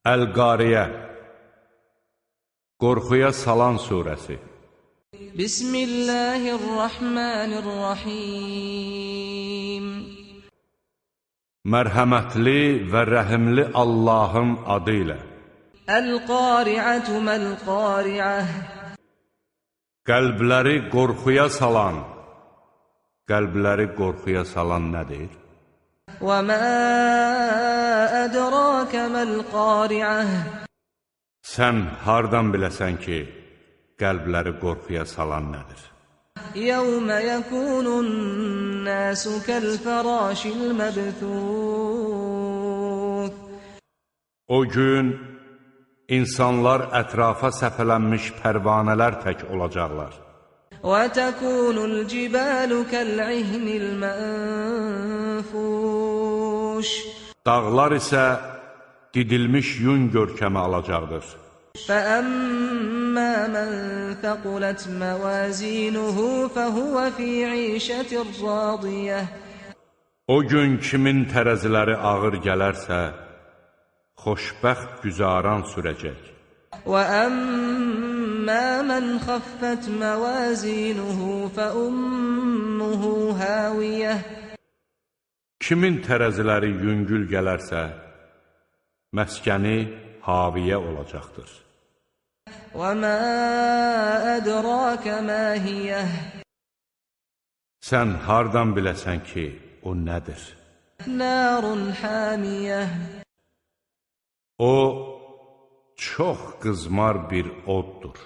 Əl-Qariyə, qorxuya salan surəsi. Bismillahirrahmanirrahim. Mərhəmətli və rəhimli Allahın adı ilə. Əl-Qari'atu məl-Qari'ah. Qəlbləri qorxuya salan. Qəlbləri qorxuya salan nədir? Və mə ədrakə məl-Qari'ah. Sən hardan biləsən ki, qəlbləri qorxuya salan nədir? Yəvmə yəkunun-nəsu kəl-fərâşil-məbthûth. O gün insanlar ətrafa səpələnmiş pərvanələr tək olacaqlar. Və təkunul-cibəlu kəl-'ihnil-mənfuş. Dağlar isə didilmiş yun görkəmi alacaqdır. فَأَمَّا مَنْ ثَقُلَتْ مَوَازِينُهُ فَهُوَ فِي عِيشَةٍ رَاضِيَةٍ. O gün kimin tərəziləri ağır gələrsə, xoşbəxt güzaran sürəcək. وَأَمَّا مَنْ خَفَّتْ مَوَازِينُهُ فَأُمُّهُ هَاوِيَةٌ. Kimin tərəziləri yüngül gələrsə, məskəni haviyə olacaqdır. وَمَا أَدْرَاكَ مَا هِيَهْ. Sən hardan biləsən ki, o nədir? نَارٌ حَامِيَةٌ. O, çox qızmar bir oddur.